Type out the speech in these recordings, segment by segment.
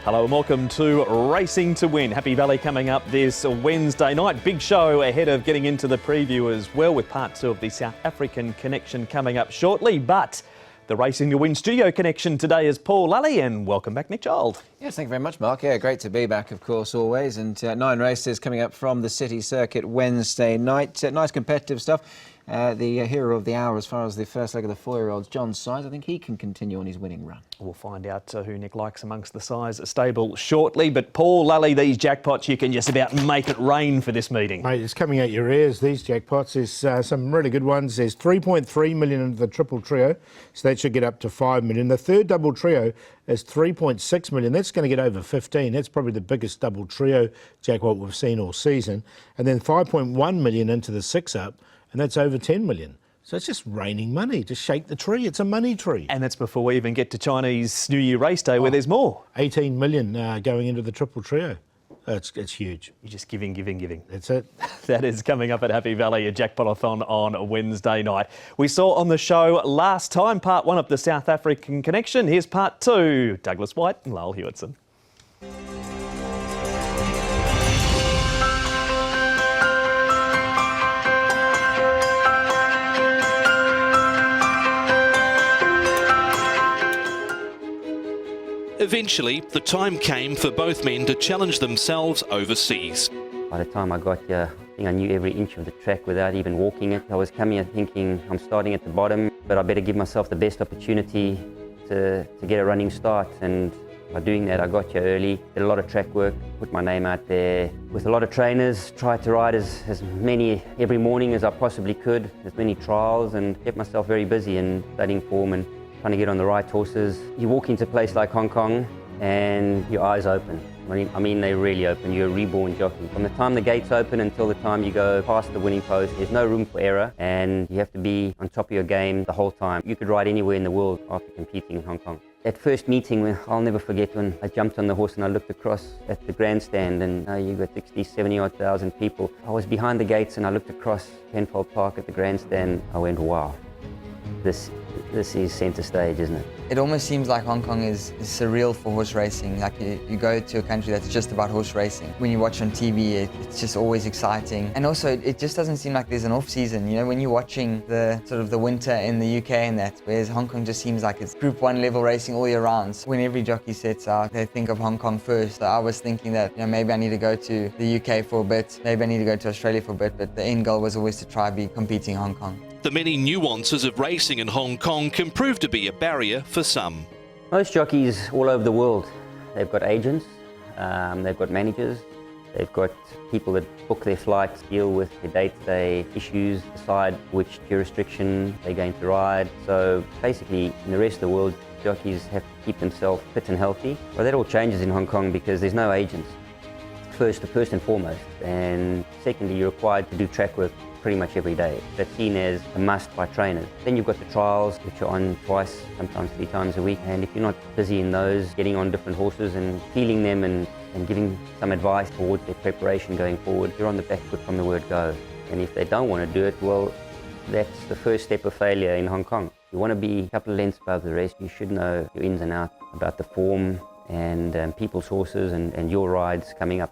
Hello and welcome to Racing to Win. Happy Valley coming up this Wednesday night. Big show ahead of getting into the preview as well, with part 2 of the South African connection coming up shortly. But the Racing to Win studio connection today is Paul Lally, and welcome back, Nick Child. Yes, thank you very much, Mark. Yeah, great to be back, of course, always. And 9 races coming up from the City Circuit Wednesday night. Nice competitive stuff. The hero of the hour as far as the first leg of the 4-year-olds, John Size, I think he can continue on his winning run. We'll find out who Nick likes amongst the Size stable shortly. But Paul Lally, these jackpots, you can just about make it rain for this meeting. Mate, it's coming out your ears, these jackpots. There's some really good ones. There's 3.3 million into the triple trio, so that should get up to 5 million. The third double trio is 3.6 million. That's going to get over 15. That's probably the biggest double trio jackpot we've seen all season. And then 5.1 million into the 6-up, and that's over 10 million. So it's just raining money. Just shake the tree. It's a money tree. And that's before we even get to Chinese New Year race day, where there's more. 18 million going into the triple trio. It's huge. You're just giving. That's it. That is coming up at Happy Valley, a jackpot-a-thon on a Wednesday night. We saw on the show last time part 1 of the South African connection. Here's part 2. Douglas Whyte and Lyle Hewitson. Eventually, the time came for both men to challenge themselves overseas. By the time I got here, I think I knew every inch of the track without even walking it. I was coming here thinking, I'm starting at the bottom, but I better give myself the best opportunity to get a running start. And by doing that, I got here early, did a lot of track work, put my name out there with a lot of trainers, tried to ride as many every morning as I possibly could, as many trials, and kept myself very busy and studying form and trying to get on the right horses. You walk into a place like Hong Kong and your eyes open. I mean, they really open. You're a reborn jockey. From the time the gates open until the time you go past the winning post, there's no room for error, and you have to be on top of your game the whole time. You could ride anywhere in the world after competing in Hong Kong. That first meeting, I'll never forget when I jumped on the horse and I looked across at the grandstand, and you got 60, 70 odd thousand people. I was behind the gates and I looked across Penfold Park at the grandstand. I went, wow. This is centre stage, isn't it? It almost seems like Hong Kong is surreal for horse racing. Like you go to a country that's just about horse racing. When you watch on TV, it's just always exciting. And also, it just doesn't seem like there's an off season. You know, when you're watching the sort of the winter in the UK and that, whereas Hong Kong just seems like it's Group 1 level racing all year round. So when every jockey sets out, they think of Hong Kong first. So I was thinking that, you know, maybe I need to go to the UK for a bit, maybe I need to go to Australia for a bit, but the end goal was always to try be competing in Hong Kong. The many nuances of racing in Hong Kong can prove to be a barrier for some. Most jockeys all over the world, they've got agents, they've got managers, they've got people that book their flights, deal with their day-to-day issues, decide which jurisdiction they're going to ride. So basically, in the rest of the world, jockeys have to keep themselves fit and healthy. Well, that all changes in Hong Kong because there's no agents. First and foremost, and secondly, you're required to do track work pretty much every day. That's seen as a must by trainers. Then you've got the trials, which are on twice, sometimes 3 times a week. And if you're not busy in those, getting on different horses and feeling them and giving some advice towards their preparation going forward, you're on the back foot from the word go. And if they don't want to do it, well, that's the first step of failure in Hong Kong. You want to be a couple of lengths above the rest. You should know your ins and outs about the form and people's horses and your rides coming up.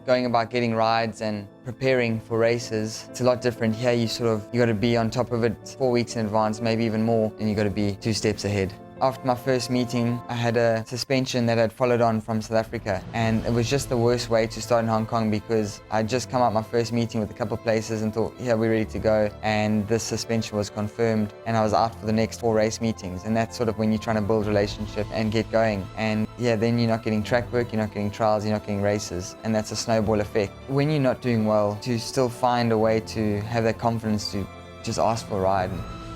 Going about getting rides and preparing for races, it's a lot different. Here you got to be on top of it 4 weeks in advance, maybe even more, and you got to be 2 steps ahead. After my first meeting, I had a suspension that had followed on from South Africa, and it was just the worst way to start in Hong Kong because I'd just come out my first meeting with a couple of places and thought, yeah, we're ready to go, and this suspension was confirmed, and I was out for the next 4 race meetings, and that's sort of when you're trying to build relationship and get going. And yeah, then you're not getting track work, you're not getting trials, you're not getting races, and that's a snowball effect. When you're not doing well, to still find a way to have that confidence to just ask for a ride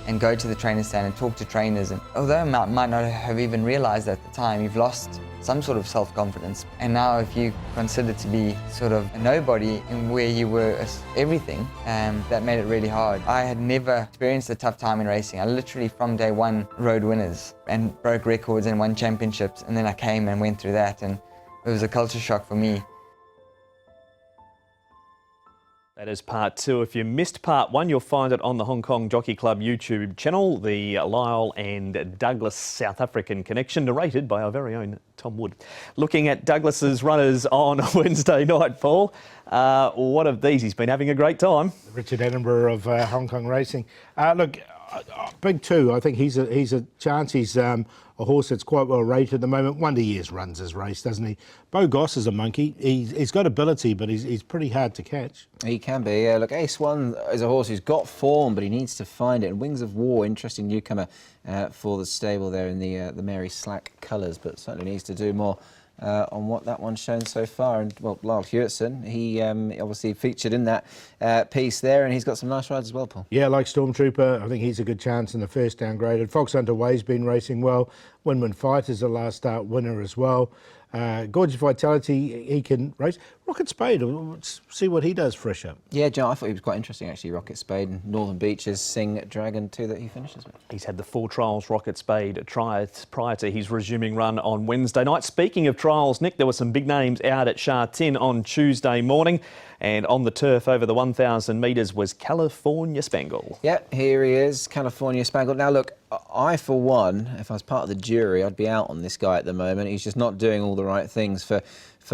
and go to the trainer stand and talk to trainers. And although I might not have even realized at the time, you've lost some sort of self-confidence. And now if you consider to be sort of a nobody in where you were everything, that made it really hard. I had never experienced a tough time in racing. I literally from day one rode winners and broke records and won championships. And then I came and went through that, and it was a culture shock for me. That is part two. If you missed part one, you'll find it on the Hong Kong Jockey Club YouTube channel, the Lyle and Douglas South African connection, narrated by our very own Tom Wood. Looking at Douglas's runners on Wednesday night, Paul, what of these? He's been having a great time. Richard Edinburgh of Hong Kong Racing. Look, Big Two, I think he's a chance. He's a horse that's quite well rated at the moment. Wonder Years runs his race, doesn't he? Bo Goss is a monkey. He's got ability, but he's pretty hard to catch. He can be, yeah. Look, Ace One is a horse who's got form, but he needs to find it. And Wings of War, interesting newcomer for the stable there in the Mary Slack colours, but certainly needs to do more on what that one's shown so far. And, well, Lyle Hewitson, he obviously featured in that piece there, and he's got some nice rides as well, Paul. Yeah, like Stormtrooper, I think he's a good chance in the first downgraded. Fox Underway's been racing well. Win-Win Fight is a last start winner as well. Gorgeous Vitality, he can race. Rocket Spade, let's see what he does fresh up. Yeah, John, I thought he was quite interesting, actually, Rocket Spade and Northern Beaches, Sing Dragon 2 that he finishes with. He's had the 4 trials, Rocket Spade, prior to his resuming run on Wednesday night. Speaking of trials, Nick, there were some big names out at Sha Tin on Tuesday morning. And on the turf over the 1,000 metres was California Spangle. Yeah, here he is, California Spangle. Now, look, I, for one, if I was part of the jury, I'd be out on this guy at the moment. He's just not doing all the right things for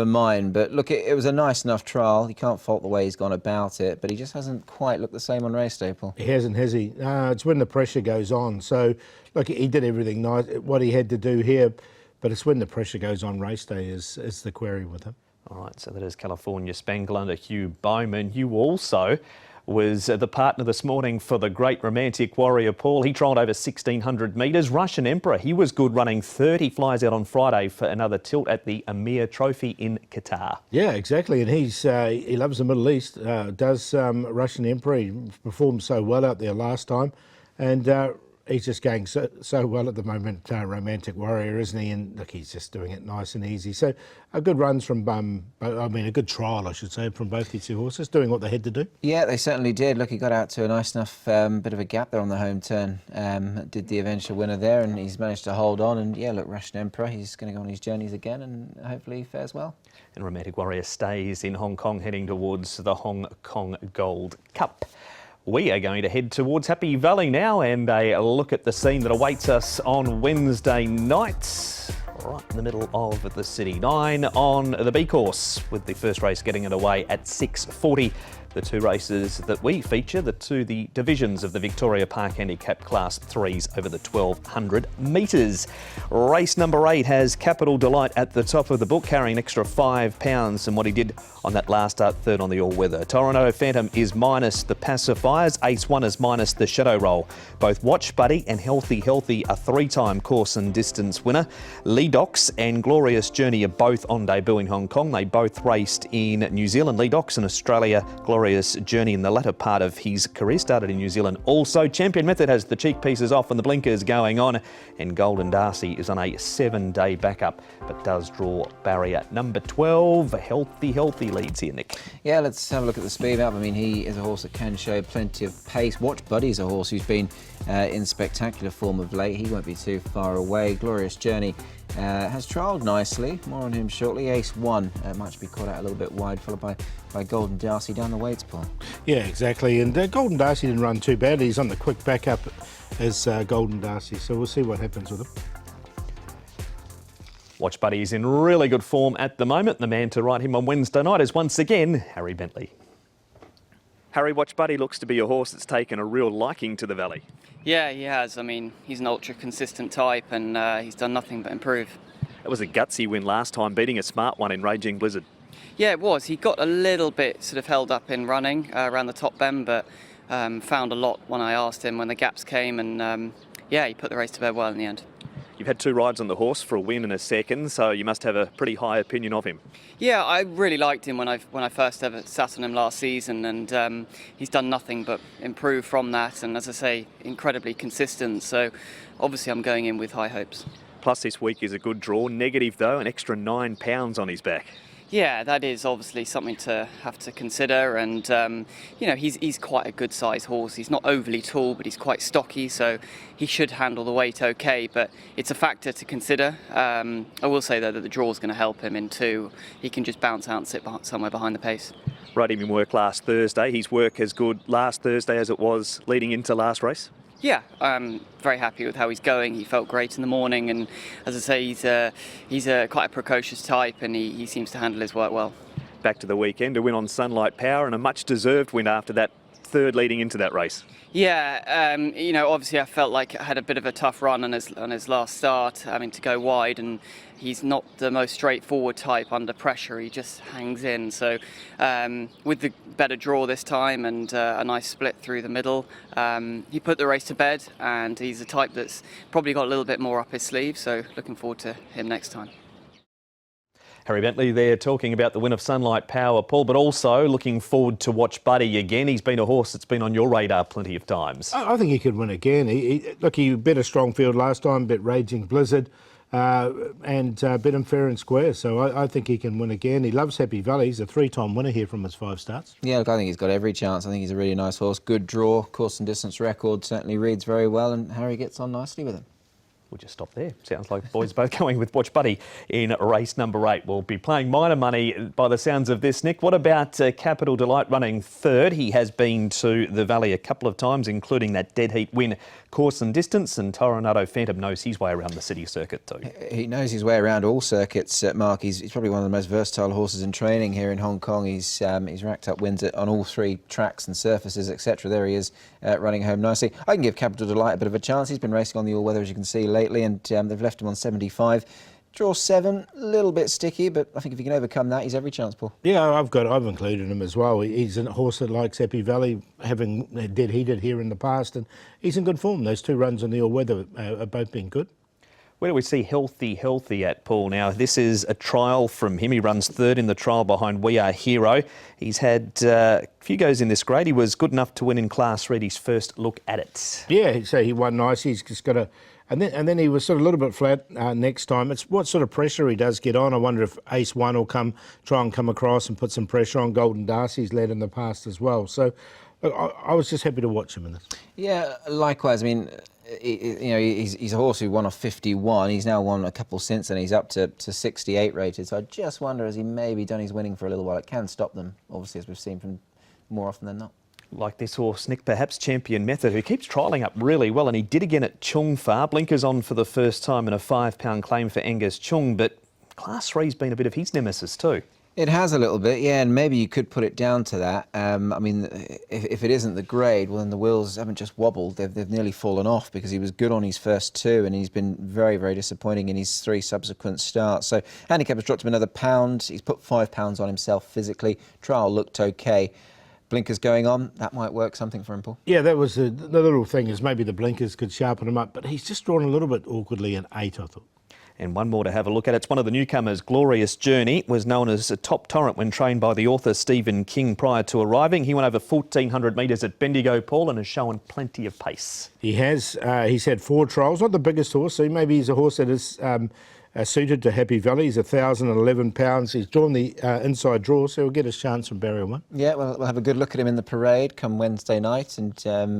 mine. But look, it was a nice enough trial. You can't fault the way he's gone about it, but he just hasn't quite looked the same on race day, Paul. He hasn't, has he? It's when the pressure goes on. So, look, he did everything nice, what he had to do here, but it's when the pressure goes on race day is the query with him. All right, so that is California Spangle under Hugh Bowman. Hugh also was the partner this morning for the great romantic warrior, Paul. He trialled over 1,600 metres. Russian Emperor, he was good running 30 flies out on Friday for another tilt at the Emir Trophy in Qatar. Yeah, exactly, and he loves the Middle East, does Russian Emperor. He performed so well out there last time, and he's just going so well at the moment, romantic warrior, isn't he? And look, he's just doing it nice and easy. So a good runs from, a good trial, I should say, from both these two horses, doing what they had to do. Yeah, they certainly did. Look, he got out to a nice enough bit of a gap there on the home turn. Did the eventual winner there, and he's managed to hold on. And yeah, look, Russian Emperor, he's going to go on his journeys again, and hopefully he fares well. And romantic warrior stays in Hong Kong, heading towards the Hong Kong Gold Cup. We are going to head towards Happy Valley now and a look at the scene that awaits us on Wednesday night, right in the middle of the city. 9 on the B course, with the first race getting underway at 6:40. The 2 races that we feature, the divisions of the Victoria Park Handicap Class 3s over the 1,200 metres. Race number 8 has Capital Delight at the top of the book, carrying an extra £5 than what he did on that last start, third on the all-weather. Toronto Phantom is minus the pacifiers. Ace One is minus the shadow roll. Both Watch Buddy and Healthy a 3-time course and distance winner. Lee Dox and Glorious Journey are both on debut in Hong Kong. They both raced in New Zealand. Lee Dox in Australia, Glorious Journey in the latter part of his career, started in New Zealand. Also, Champion Method has the cheek pieces off and the blinkers going on, and Golden Darcy is on a 7-day backup, but does draw barrier number 12. Healthy leads here, Nick. Yeah, let's have a look at the speed up. I mean, he is a horse that can show plenty of pace. Watch Buddy's a horse who's been in spectacular form of late. He won't be too far away. Glorious Journey has trialled nicely. More on him shortly. Ace One might be caught out a little bit wide, followed by Golden Darcy down the weights, Paul. Yeah, exactly. And Golden Darcy didn't run too badly. He's on the quick backup as Golden Darcy, so we'll see what happens with him. Watch Buddy is in really good form at the moment. The man to ride him on Wednesday night is once again Harry Bentley. Harry, Watch Buddy looks to be a horse that's taken a real liking to the Valley. Yeah, he has. I mean, he's an ultra-consistent type, and he's done nothing but improve. It was a gutsy win last time, beating a smart one in Raging Blizzard. Yeah, it was. He got a little bit sort of held up in running around the top bend, but found a lot when I asked him when the gaps came, and yeah, he put the race to bed well in the end. You've had 2 rides on the horse for a win and a second, so you must have a pretty high opinion of him. Yeah, I really liked him when I first ever sat on him last season, and he's done nothing but improve from that, and as I say, incredibly consistent, so obviously I'm going in with high hopes. Plus this week is a good draw. Negative though, an extra £9 on his back. Yeah, that is obviously something to have to consider, and you know, he's quite a good sized horse. He's not overly tall, but he's quite stocky, so he should handle the weight okay. But it's a factor to consider. I will say though that the draw is going to help him in two. He can just bounce out and sit somewhere behind the pace. Rode him in work last Thursday. His work as good last Thursday as it was leading into last race. Yeah, I'm very happy with how he's going. He felt great in the morning, and as I say, he's quite a precocious type, and he seems to handle his work well. Back to the weekend, a win on Sunlight Power and a much-deserved win after that third leading into that race. Yeah, you know, obviously I felt like I had a bit of a tough run on his last start, having to go wide, and he's not the most straightforward type under pressure. He just hangs in. So with the better draw this time and a nice split through the middle, he put the race to bed, and he's a type that's probably got a little bit more up his sleeve. So looking forward to him next time. Harry Bentley there talking about the win of Sunlight Power, Paul, but also looking forward to watch Buddy again. He's been a horse that's been on your radar plenty of times. I think he could win again. Look, he bet a strong field last time, bet Raging Blizzard, and bet him fair and square. So I think he can win again. He loves Happy Valley. He's a three-time winner here from his 5 starts. Yeah, look, I think he's got every chance. I think he's a really nice horse. Good draw, course and distance record, certainly reads very well, and Harry gets on nicely with him. We'll just stop there. Sounds like the boys both going with Watch Buddy in race number 8. We'll be playing minor money by the sounds of this, Nick. What about Capital Delight running third? He has been to the Valley a couple of times, including that dead heat win, course and distance, and Toronado Phantom knows his way around the city circuit too. He knows his way around all circuits, Mark. He's probably one of the most versatile horses in training here in Hong Kong. He's racked up wins on all 3 tracks and surfaces, etc. There he is, running home nicely. I can give Capital Delight a bit of a chance. He's been racing on the all-weather, as you can see, lately, and they've left him on 75. Draw 7, a little bit sticky, but I think if he can overcome that, he's every chance, Paul. Yeah, I've included him as well. He's a horse that likes Happy Valley, having dead heated here in the past, and he's in good form. Those 2 runs on the all-weather have both been good. Where do we see Healthy at, Paul? Now, this is a trial from him. He runs third in the trial behind We Are Hero. He's had a few goes in this grade. He was good enough to win in Class Reed his first look at it. Yeah, so he won nice. He's just got a... And then he was sort of a little bit flat next time. It's what sort of pressure he does get on. I wonder if Ace 1 will try and come across and put some pressure on. Golden Darcy's led in the past as well. So I was just happy to watch him in this. Yeah, likewise. I mean, he's a horse who won off 51. He's now won a couple since, and he's up to 68 rated. So I just wonder, has he maybe done his winning for a little while? It can stop them, obviously, as we've seen from more often than not. Like this horse, Nick, perhaps Champion Method, who keeps trialling up really well, and he did again at Chung Fa. Blinkers on for the first time in a £5 claim for Angus Chung, but Class 3's been a bit of his nemesis too. It has a little bit, yeah, and maybe you could put it down to that. I mean, if it isn't the grade, well, then the wheels haven't just wobbled, they've nearly fallen off, because he was good on his first 2, and he's been very, very disappointing in his 3 subsequent starts. So handicap has dropped him another £1. He's put £5 on himself physically. Trial looked okay. Blinkers going on, that might work something for him, Paul. Yeah, that was the little thing, is maybe the blinkers could sharpen him up, but he's just drawn a little bit awkwardly in 8, I thought. And one more to have a look at. It's one of the newcomers, Glorious Journey, was known as a top torrent when trained by the author Stephen King prior to arriving. He went over 1,400 metres at Bendigo, Paul, and has shown plenty of pace. He has. He's had 4 trials, not the biggest horse, so maybe he's a horse that is suited to Happy Valley. He's £1,011. He's drawn the inside draw, so he'll get his chance from barrier 1. Yeah, we'll have a good look at him in the parade come Wednesday night, and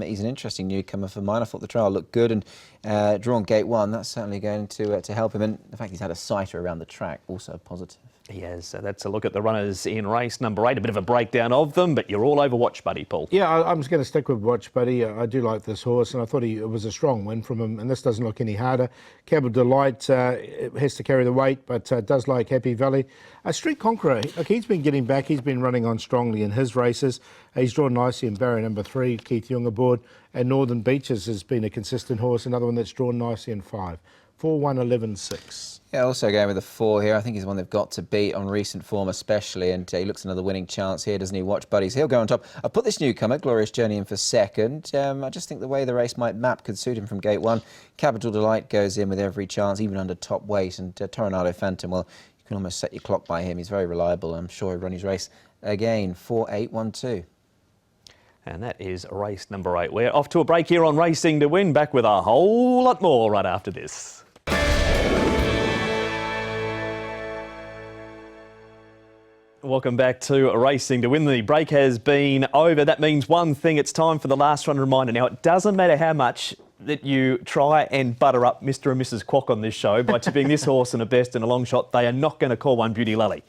he's an interesting newcomer for mine. I thought the trial looked good, and drawn gate 1, that's certainly going to help him. And the fact he's had a sighter around the track, also positive. He has. So that's a look at the runners in race number 8. A bit of a breakdown of them, but you're all over Watch Buddy, Paul. Yeah, I'm just going to stick with Watch Buddy. I do like this horse, and I thought it was a strong win from him, and this doesn't look any harder. Capital Delight has to carry the weight, but does like Happy Valley. Street Conqueror, look, he's been getting back. He's been running on strongly in his races. He's drawn nicely in barrier number 3, Keith Young aboard, and Northern Beaches has been a consistent horse, another one that's drawn nicely in 5. 4, 1, 11, 6. Yeah, also going with a 4 here. I think he's one they've got to beat on recent form especially, and he looks another winning chance here, doesn't he? Watch Buddies. He'll go on top. I'll put this newcomer, Glorious Journey, in for second. I just think the way the race might map could suit him from gate 1. Capital Delight goes in with every chance, even under top weight, and Toronado Phantom, well, you can almost set your clock by him. He's very reliable. I'm sure he'll run his race again. 4, 8, 1, 2. And that is race number 8. We're off to a break here on Racing to Win. Back with a whole lot more right after this. Welcome back to Racing to Win. The break has been over. That means one thing, it's time for the last run reminder. Now, it doesn't matter how much that you try and butter up Mr. and Mrs. Kwok on this show by tipping this horse in a best and a long shot, they are not going to call one Beauty Lally.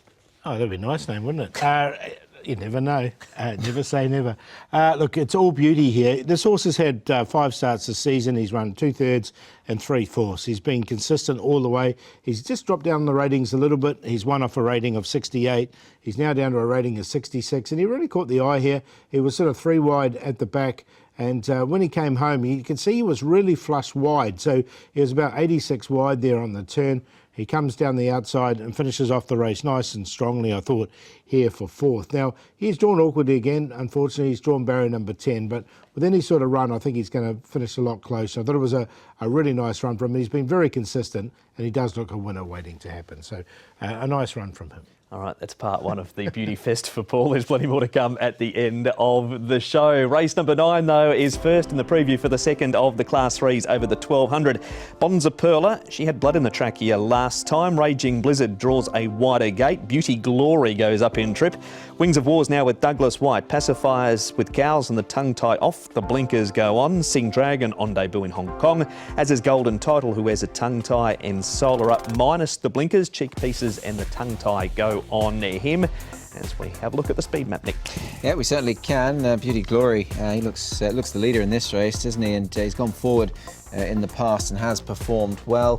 Oh, that'd be a nice name, wouldn't it? You never know. Never say never. Look, it's all beauty here. This horse has had 5 starts this season. He's run 2/3 and 3/4. He's been consistent all the way. He's just dropped down the ratings a little bit. He's won off a rating of 68. He's now down to a rating of 66. And he really caught the eye here. He was sort of 3 wide at the back. And when he came home, you can see he was really flush wide. So he was about 86 wide there on the turn. He comes down the outside and finishes off the race nice and strongly, I thought, here for 4th. Now, he's drawn awkwardly again. Unfortunately, he's drawn barrier number 10. But with any sort of run, I think he's going to finish a lot closer. I thought it was a really nice run from him. He's been very consistent, and he does look a winner waiting to happen. So a nice run from him. All right, that's part 1 of the Beauty Fest for Paul. There's plenty more to come at the end of the show. Race number 9, though, is first in the preview for the second of the Class 3s over the 1200. Bonza Perla, she had blood in the track here last time. Raging Blizzard draws a wider gate. Beauty Glory goes up in trip. Wings of Wars now with Douglas Whyte. Pacifiers with Cows and the tongue tie off. The blinkers go on. Sing Dragon on debut in Hong Kong, as is Golden Title, who wears a tongue tie, and Solar Up minus the blinkers. Cheek Pieces and the tongue tie go on him. As we have a look at the speed map, Nick. Yeah, we certainly can. Beauty Glory, he looks the leader in this race, doesn't he? And he's gone forward in the past and has performed well.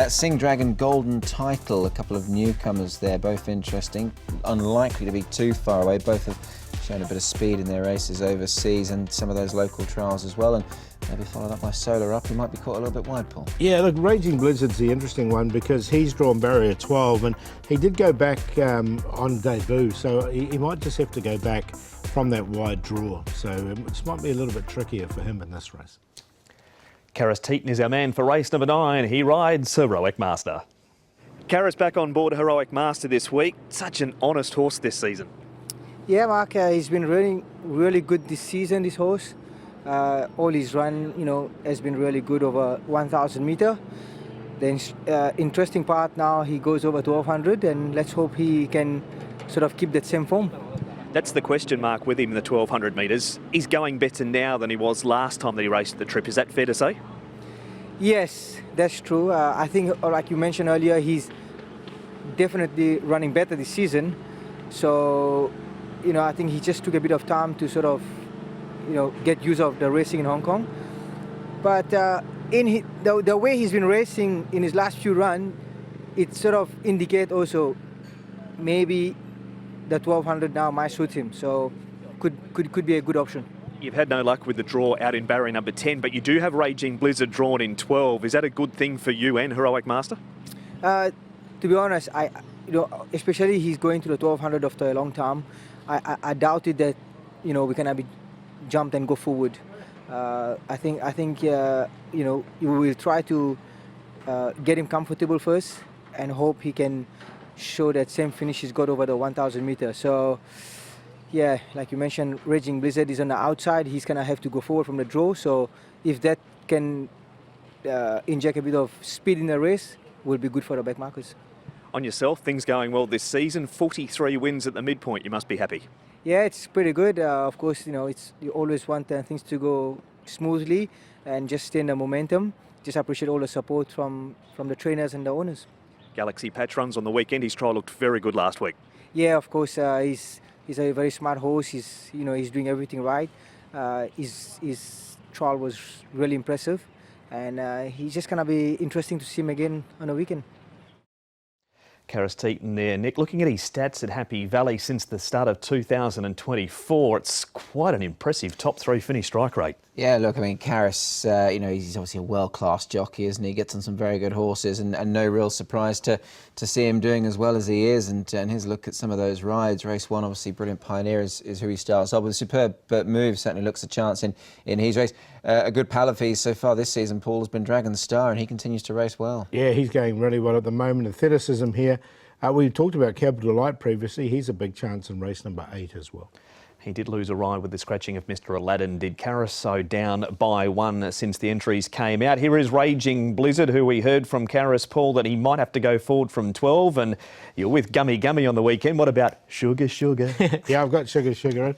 Sing Dragon, Golden Title, a couple of newcomers there, both interesting. Unlikely to be too far away. Both have shown a bit of speed in their races overseas and some of those local trials as well. And maybe followed up by Solar Up, he might be caught a little bit wide, Paul. Yeah, look, Raging Blizzard's the interesting one because he's drawn barrier 12 and he did go back on debut, so he might just have to go back from that wide draw. So this might be a little bit trickier for him in this race. Karis Teaton is our man for race number 9. He rides Heroic Master. Karis back on board Heroic Master this week. Such an honest horse this season. Yeah, Mark, he's been really good this season, this horse. All his run, has been really good over 1,000 meter. The interesting part now, he goes over 1,200, and let's hope he can sort of keep that same form. That's the question mark with him in the 1,200 metres. He's going better now than he was last time that he raced the trip. Is that fair to say? Yes, that's true. I think, like you mentioned earlier, he's definitely running better this season. So, I think he just took a bit of time to sort of, get use of the racing in Hong Kong. But the way he's been racing in his last few runs, it sort of indicates also maybe the 1,200 now might suit him. So could be a good option. You've had no luck with the draw out in barrier number 10, but you do have Raging Blizzard drawn in 12. Is that a good thing for you and Heroic Master? To be honest, especially he's going to the 1,200 after a long time. I doubted that, we can be jumped and go forward. I think you will try to get him comfortable first and hope he can show that same finish he's got over the 1,000 meters. So, yeah, like you mentioned, Raging Blizzard is on the outside. He's going to have to go forward from the draw. So if that can inject a bit of speed in the race, will be good for the back markers. On yourself, things going well this season. 43 wins at the midpoint. You must be happy. Yeah, it's pretty good. Of course, you always want things to go smoothly and just stay in the momentum. Just appreciate all the support from the trainers and the owners. Galaxy Patch runs on the weekend. His trial looked very good last week. Yeah, of course. He's a very smart horse. He's doing everything right. His trial was really impressive, and he's just gonna be interesting to see him again on the weekend. Karis Teaton there. Nick, looking at his stats at Happy Valley since the start of 2024, it's quite an impressive top 3 finish strike rate. Yeah, look, I mean, Karis, he's obviously a world-class jockey, isn't he? Gets on some very good horses, and no real surprise to see him doing as well as he is. And his look at some of those rides. Race 1, obviously, Brilliant Pioneer is who he starts off with. A superb move, certainly looks a chance in his race. A good pal of his so far this season, Paul, has been Dragon Star, and he continues to race well. Yeah, he's going really well at the moment. Athleticism here. We talked about Capital Light previously. He's a big chance in race number 8 as well. He did lose a ride with the scratching of Mr. Aladdin, did Karis, so down by 1 since the entries came out. Here is Raging Blizzard, who we heard from Karis, Paul, that he might have to go forward from 12, and you're with Gummy Gummy on the weekend. What about Sugar Sugar? Yeah, I've got Sugar Sugar in.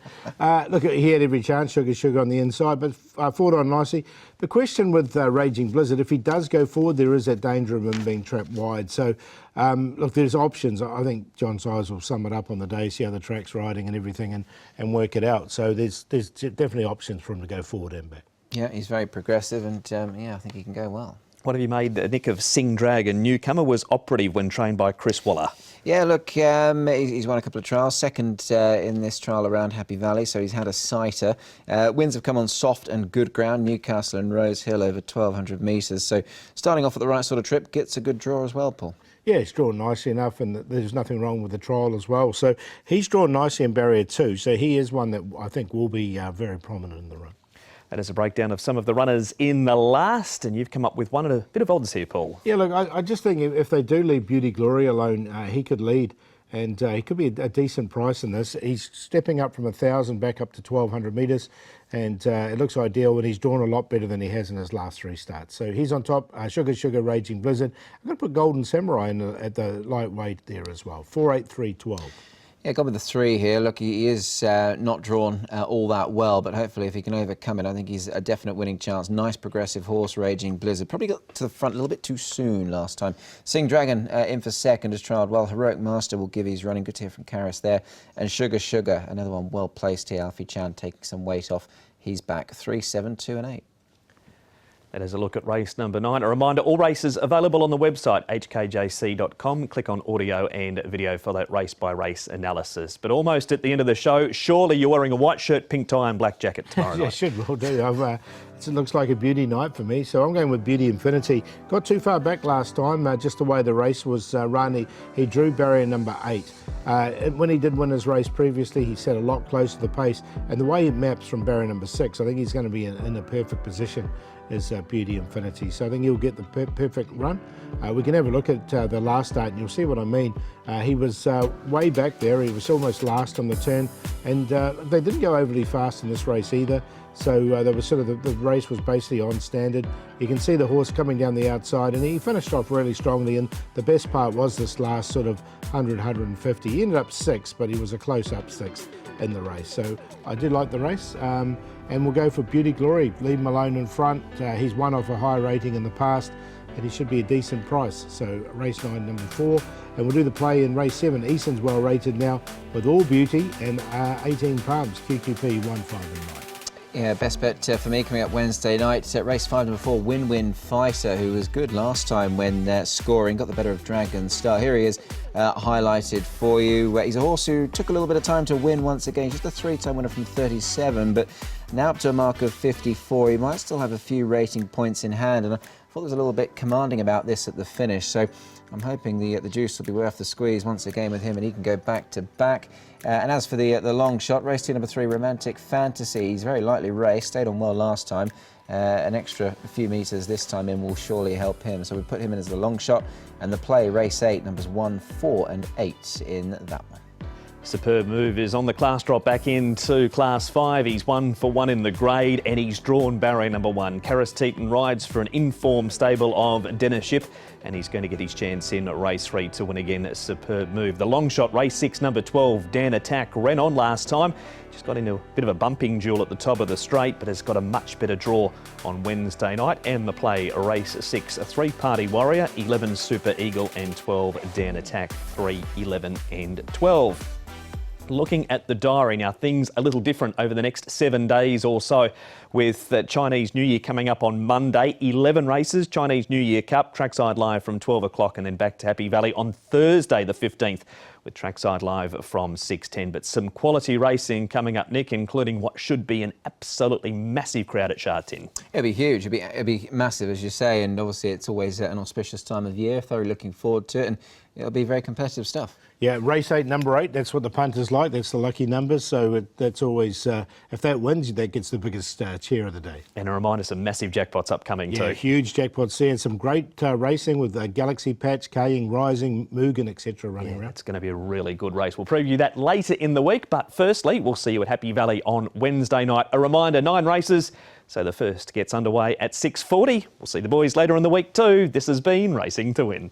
Look, he had every chance, Sugar Sugar on the inside, but forward on nicely. The question with Raging Blizzard, if he does go forward, there is that danger of him being trapped wide. So, look, there's options. I think John Size will sum it up on the day, see how the track's riding and everything, and work it out. So there's definitely options for him to go forward and back. Yeah, he's very progressive, and yeah, I think he can go well. What have you made, Nick, of Sing Dragon? Newcomer was operative when trained by Chris Waller. Yeah, look, he's won a couple of trials, second in this trial around Happy Valley, so he's had a sighter. Winds have come on soft and good ground, Newcastle and Rose Hill over 1,200 metres. So starting off at the right sort of trip, gets a good draw as well, Paul. Yeah, he's drawn nicely enough, and there's nothing wrong with the trial as well. So he's drawn nicely in barrier 2, so he is one that I think will be very prominent in the run. That is a breakdown of some of the runners in the last, and you've come up with one at a bit of odds here, Paul. Yeah, look, I just think if they do leave Beauty Glory alone, he could lead, and he could be a decent price in this. He's stepping up from 1,000 back up to 1,200 metres, and it looks ideal when he's drawn a lot better than he has in his last 3 starts. So he's on top. Sugar Sugar, Raging Blizzard. I'm going to put Golden Samurai in at the lightweight there as well. 483.12. Yeah, gone with the 3 here. Look, he is not drawn all that well, but hopefully if he can overcome it, I think he's a definite winning chance. Nice progressive horse, Raging Blizzard. Probably got to the front a little bit too soon last time. Sing Dragon in for second, has trialled well. Heroic Master will give his running. Good to hear from Karis there. And Sugar Sugar, another one well placed here. Alfie Chan taking some weight off. He's back 3, 7, 2 and 8. That is a look at race number 9. A reminder, all races available on the website, hkjc.com. Click on audio and video for that race-by-race analysis. But almost at the end of the show, surely you're wearing a white shirt, pink tie and black jacket tomorrow night. Yeah, should well do. It looks like a beauty night for me, so I'm going with Beauty Infinity. Got too far back last time, just the way the race was run. He drew barrier number 8. When he did win his race previously, he sat a lot closer to the pace, and the way he maps from barrier number 6, I think he's going to be in a perfect position is Beauty Infinity. So I think he'll get the perfect run. We can have a look at the last start and you'll see what I mean. He was way back there. He was almost last on the turn, and they didn't go overly fast in this race either. So there was sort of the race was basically on standard. You can see the horse coming down the outside, and he finished off really strongly. And the best part was this last sort of 100, 150. He ended up 6th, but he was a close-up 6th in the race. So I did like the race. And we'll go for Beauty Glory. Leave him alone in front. He's won off a high rating in the past, and he should be a decent price. So race 9, number 4. And we'll do the play in race 7. Easton's well rated now with All Beauty and 18 pubs. QQP 1, 5 and 9. Yeah, best bet for me coming up Wednesday night. Race 5, number 4, Win Win Fighter, who was good last time when scoring, got the better of Dragon Star. Here he is, highlighted for you. He's a horse who took a little bit of time to win once again. Just a 3-time winner from 37, but now up to a mark of 54. He might still have a few rating points in hand, and I thought there was a little bit commanding about this at the finish. So I'm hoping the juice will be worth the squeeze once again with him, and he can go back to back. And as for the long shot, race 2, number 3, Romantic Fantasy. He's very lightly raced, stayed on well last time. An extra few metres this time in will surely help him. So we put him in as the long shot, and the play, race 8, numbers 1, 4 and 8 in that one. Superb move is on the class drop back into class 5. He's 1 for 1 in the grade, and he's drawn barrier number 1. Karis Teaton rides for an informed stable of Dennership, and he's going to get his chance in race 3 to win again. Superb move. The long shot, race 6, number 12, Dan Attack, ran on last time. Just got into a bit of a bumping duel at the top of the straight, but has got a much better draw on Wednesday night. And the play, race 6, a 3-party Warrior, 11 Super Eagle and 12 Dan Attack, 3, 11 and 12. Looking at the diary now, things a little different over the next 7 days or so, with Chinese New Year coming up on Monday. 11 races, Chinese New Year Cup, Trackside Live from 12 o'clock, and then back to Happy Valley on Thursday the 15th with Trackside Live from 6:10. But some quality racing coming up, Nick, including what should be an absolutely massive crowd at Sha Tin. It'll be huge. It'll be massive, as you say, and obviously it's always an auspicious time of year. Thoroughly looking forward to it, and it'll be very competitive stuff. Yeah, race 8, number 8, that's what the punters like. That's the lucky numbers. So that's always, if that wins, that gets the biggest cheer of the day. And a reminder, some massive jackpots upcoming too. Yeah, huge jackpots there, and some great racing with Galaxy Patch, Kaying, Rising, Mugen, etc. running around. It's going to be a really good race. We'll preview that later in the week, but firstly, we'll see you at Happy Valley on Wednesday night. A reminder, 9 races, so the first gets underway at 6:40. We'll see the boys later in the week too. This has been Racing to Win.